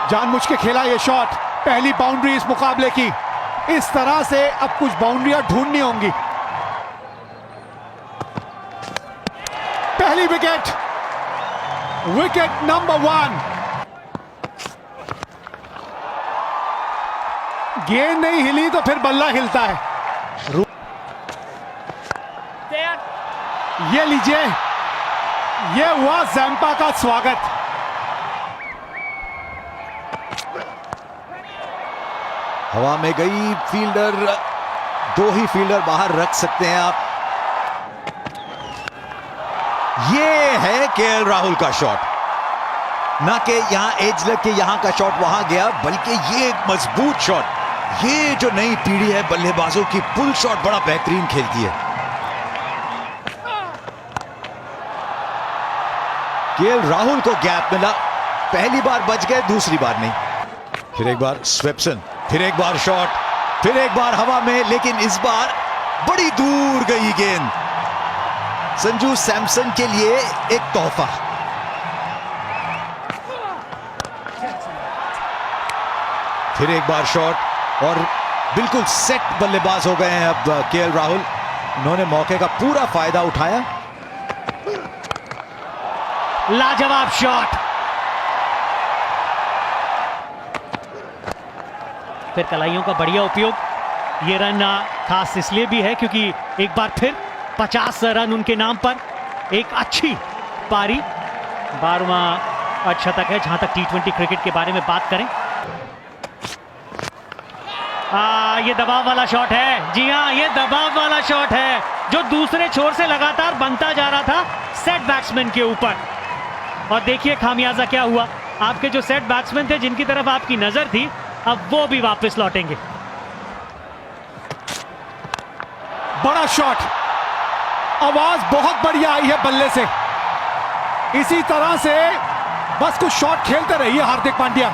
जानबूझ के खेला ये शॉट, पहली बाउंड्री इस मुकाबले की। इस तरह से अब कुछ बाउंड्रियां ढूंढनी होंगी। पहली विकेट, विकेट नंबर 1। गेंद नहीं हिली तो फिर बल्ला हिलता है। ये लीजिए, ये हुआ ज़ैम्पा का स्वागत। हवा में गई, फील्डर, 2 ही फील्डर बाहर रख सकते हैं आप। ये है केएल राहुल का शॉट, ना कि यहां एज लग के यहां का शॉट वहां गया, बल्कि ये एक मजबूत शॉट। ये जो नई पीढ़ी है बल्लेबाजों की, पुल शॉट बड़ा बेहतरीन खेलती है। केएल राहुल को गैप मिला, पहली बार बच गए, दूसरी बार नहीं। फिर एक बार स्वेप्सन, फिर एक बार शॉट, फिर एक बार हवा में, लेकिन इस बार बड़ी दूर गई गेंद। संजू सैमसन के लिए एक तोहफा। फिर एक बार शॉट और बिल्कुल सेट बल्लेबाज हो गए हैं अब केएल राहुल। उन्होंने मौके का पूरा फायदा उठाया। लाजवाब शॉट, फिर कलाइयों का बढ़िया उपयोग। ये रन खास इसलिए भी है क्योंकि एक बार फिर 50 रन उनके नाम पर। एक अच्छी पारी, 12वां अर्धशतक है जहां तक T20 क्रिकेट के बारे में बात करें। ये दबाव वाला शॉट है। जी हाँ, ये दबाव वाला शॉट है जो दूसरे छोर से लगातार बनता जा रहा था सेट बैट्समैन के ऊपर। और देखिए खामियाजा क्या हुआ। आपके जो सेट बैट्समैन थे जिनकी तरफ आपकी नजर थी, अब वो भी वापस लौटेंगे। बड़ा शॉट, आवाज बहुत बढ़िया आई है बल्ले से। इसी तरह से बस कुछ शॉट खेलते रहिए हार्दिक पांड्या।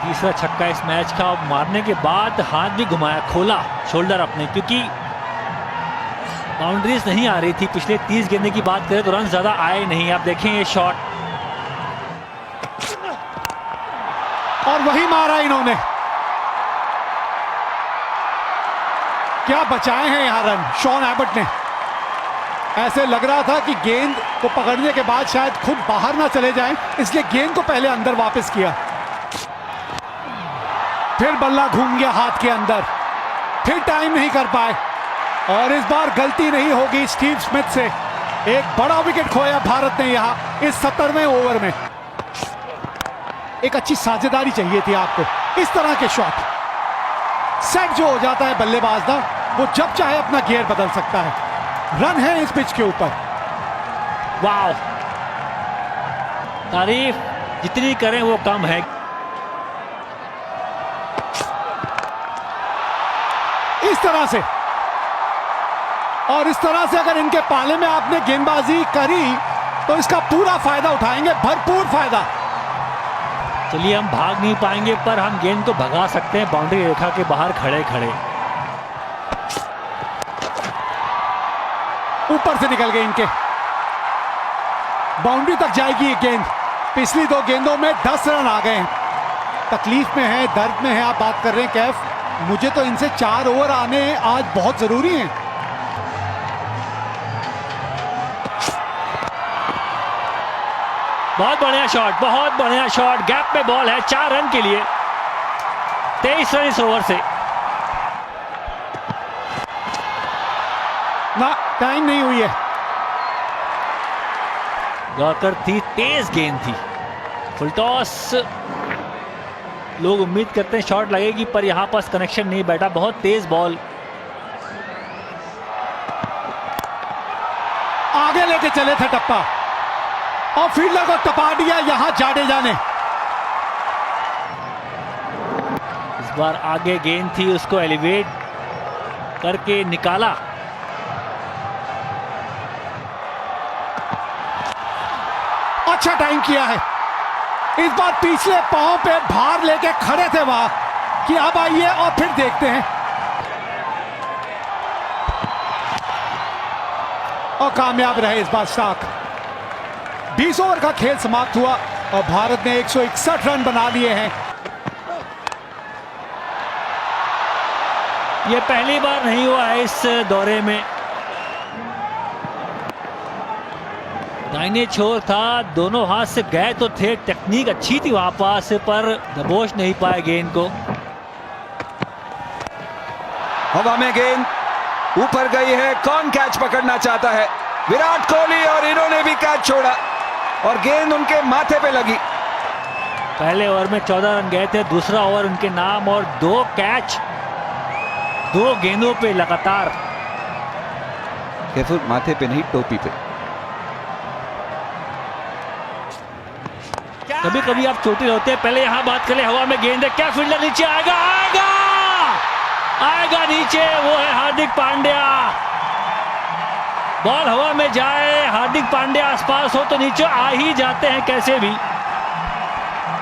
तीसरा छक्का इस मैच का। मारने के बाद हाथ भी घुमाया, खोला शोल्डर अपने, क्योंकि बाउंड्रीज नहीं आ रही थी। पिछले 30 गेंदे की बात करें तो रन ज्यादा आए नहीं। आप देखें ये शॉट, और वही मारा इन्होंने। क्या बचाए हैं यहां रन शॉन एबट ने। ऐसे लग रहा था कि गेंद को पकड़ने के बाद शायद खुद बाहर ना चले जाएं, इसलिए गेंद को पहले अंदर वापस किया। फिर बल्ला घूम गया हाथ के अंदर, फिर टाइम नहीं कर पाए। और इस बार गलती नहीं होगी स्टीव स्मिथ से। एक बड़ा विकेट खोया भारत ने यहां इस 17वें ओवर में। एक अच्छी साझेदारी चाहिए थी आपको। इस तरह के शॉट, सेट जो हो जाता है बल्लेबाज ना, वो जब चाहे अपना गियर बदल सकता है। रन है इस पिच के ऊपर। वाह, तारीफ जितनी करें वो कम है। इस तरह से, और इस तरह से अगर इनके पाले में आपने गेंदबाजी करी तो इसका पूरा फायदा उठाएंगे, भरपूर फायदा। चलिए, हम भाग नहीं पाएंगे पर हम गेंद को भगा सकते हैं बाउंड्री रेखा के बाहर खड़े खड़े। ऊपर से निकल गए इनके, बाउंड्री तक जाएगी ये गेंद। पिछली 2 गेंदों में 10 रन आ गए हैं। तकलीफ में है, दर्द में है। आप बात कर रहे हैं कैफ, मुझे तो इनसे 4 ओवर आने आज बहुत जरूरी हैं। बहुत बढ़िया शॉट, बहुत बढ़िया शॉट। गैप में बॉल है 4 रन के लिए। 23 रन इस ओवर से। ना, टाइम नहीं हुई है। यॉर्कर थी, तेज गेंद थी, फुल टॉस। लोग उम्मीद करते हैं शॉट लगेगी पर यहां पर कनेक्शन नहीं बैठा। बहुत तेज बॉल, आगे लेके चले थे टप्पा और फील्डर को टपा दिया यहां जाडेजा ने। इस बार आगे गेंद थी, उसको एलिवेट करके निकाला। अच्छा टाइम किया है। इस बार पिछले पांव पे भार लेके खड़े थे वहां कि अब आइए और फिर देखते हैं। और कामयाब रहे इस बार स्टार्क। 20 ओवर का खेल समाप्त हुआ और भारत ने 161 रन बना लिए हैं। ये पहली बार नहीं हुआ है इस दौरे में। दाहिने छोर था, दोनों हाथ से गए तो थे, टेक्निक अच्छी थी वहां पास, पर दबोच नहीं पाए गेंद को। हवा में गेंद ऊपर गई है, कौन कैच पकड़ना चाहता है? विराट कोहली, और इन्होंने भी कैच छोड़ा और गेंद उनके माथे पे लगी। पहले ओवर में 14 रन गए थे, दूसरा ओवर उनके नाम और 2 कैच 2 गेंदों पे लगातार। केवल माथे पे नहीं, टोपी पे। कभी कभी आप चोटिल होते हैं। पहले यहां बात करें, हवा में गेंद है, क्या फील्डर नीचे आएगा? आएगा आएगा नीचे, वो है हार्दिक पांड्या। बॉल हवा में जाए, हार्दिक पांड्या आसपास हो तो नीचे आ ही जाते हैं कैसे भी।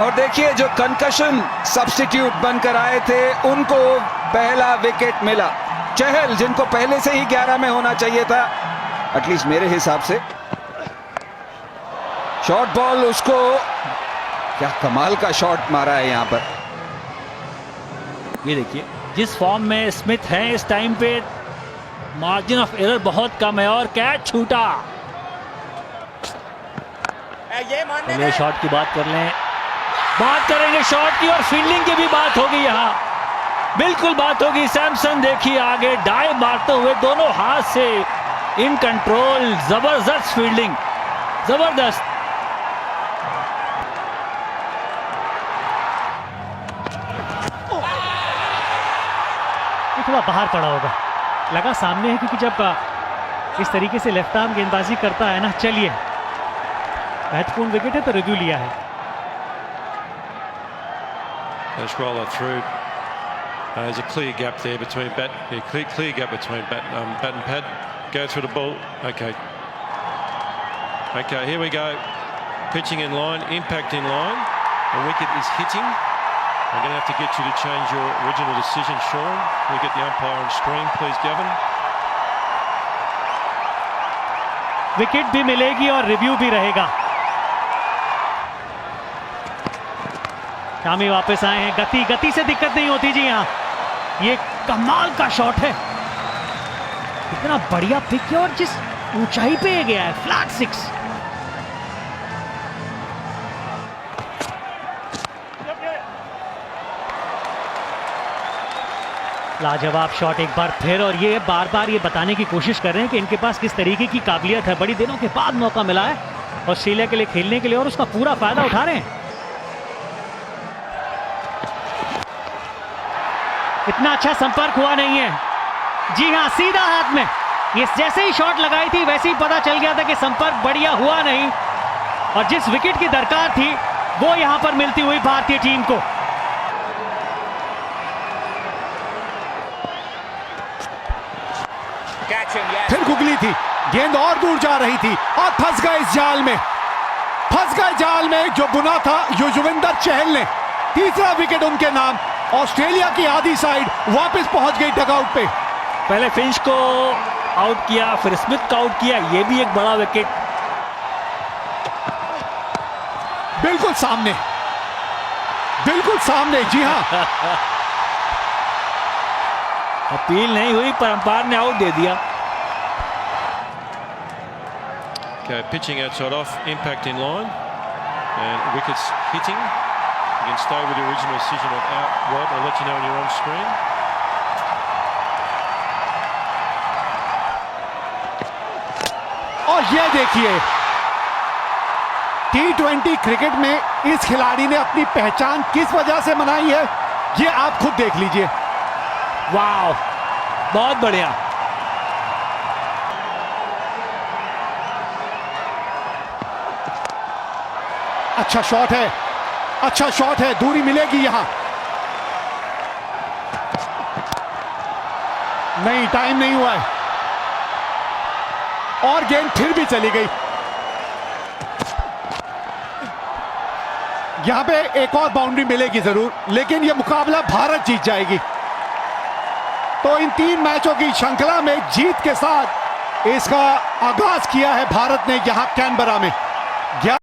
और देखिए, जो कंकशन सब्स्टिट्यूट बनकर आए थे उनको पहला विकेट मिला। चहल, जिनको पहले से ही 11 में होना चाहिए था, एटलीस्ट मेरे हिसाब से। शॉर्ट बॉल, उसको क्या कमाल का शॉट मारा है यहां पर। ये देखिए, जिस फॉर्म में स्मिथ है इस टाइम पे, मार्जिन ऑफ एरर बहुत कम है और कैच छूटा। चलिए शॉट की बात कर लें, बात करेंगे शॉट की, और फील्डिंग की भी बात होगी यहाँ, बिल्कुल बात होगी। सैमसन देखिए आगे डाइव मारते हुए, दोनों हाथ से इन कंट्रोल, जबरदस्त फील्डिंग, जबरदस्त। थोड़ा बाहर पड़ा होगा, लगा सामने है, क्योंकि जब इस तरीके से लेफ्ट आर्म गेंदबाजी करता है ना। चलिए, महत्वपूर्ण विकेट है तो रिव्यू लिया है। Let's roll it through. There's a clear gap there between clear gap between bat and pad. Go through the ball. Okay, here we go. Pitching in line, impact in line. The wicket is hitting. I'm going to have to get you to change your original decision, Sean. Can we get the umpire on screen, please, Gavin? Wicket भी मिलेगी और review भी रहेगा। शामी वापस आए हैं, गति से दिक्कत नहीं होती जी यहाँ। ये कमाल का शॉट है, इतना बढ़िया पिक किया और जिस ऊंचाई पे ये गया है, फ्लैट 6। लाजवाब शॉट एक बार फिर, और ये बार बार ये बताने की कोशिश कर रहे हैं कि इनके पास किस तरीके की काबिलियत है। बड़ी दिनों के बाद मौका मिला है ऑस्ट्रेलिया के लिए खेलने के लिए, और उसका पूरा फायदा उठा रहे हैं। इतना अच्छा संपर्क हुआ नहीं है जी हाँ, सीधा हाथ में। ये जैसे ही शॉट लगाई थी वैसे ही पता चल गया था कि संपर्क बढ़िया हुआ नहीं, और जिस विकेट की दरकार थी वो यहां पर मिलती हुई भारतीय टीम को। फिर गुगली थी, गेंद और दूर जा रही थी और फंस गए इस जाल में, फंस गए जाल में जो बुना था युजवेंद्र चहल ने। तीसरा विकेट उनके नाम। ऑस्ट्रेलिया की आधी साइड वापस पहुंच गई डगआउट पे। पहले फिंच को आउट किया, फिर स्मिथ को आउट किया, ये भी एक बड़ा विकेट। बिल्कुल सामने, बिल्कुल सामने, जी हाँ। अपील नहीं हुई पर अंपायर ने आउट दे दिया। Okay, pitching outside off, impact in line, and wickets hitting. You can stay with the original decision of out, Rod. I'll let you know when you're on screen. और ये देखिए, T20 cricket में इस खिलाड़ी ने अपनी पहचान किस वजह से बनाई है, ये आप खुद देख लीजिए। वाह, बहुत बढ़िया। अच्छा शॉट है, अच्छा शॉट है, दूरी मिलेगी यहां। नहीं, टाइम नहीं हुआ है और गेंद फिर भी चली गई। यहां पे एक और बाउंड्री मिलेगी जरूर, लेकिन यह मुकाबला भारत जीत जाएगी। तो इन 3 मैचों की श्रृंखला में जीत के साथ इसका आगाज किया है भारत ने यहां कैनबरा में। 11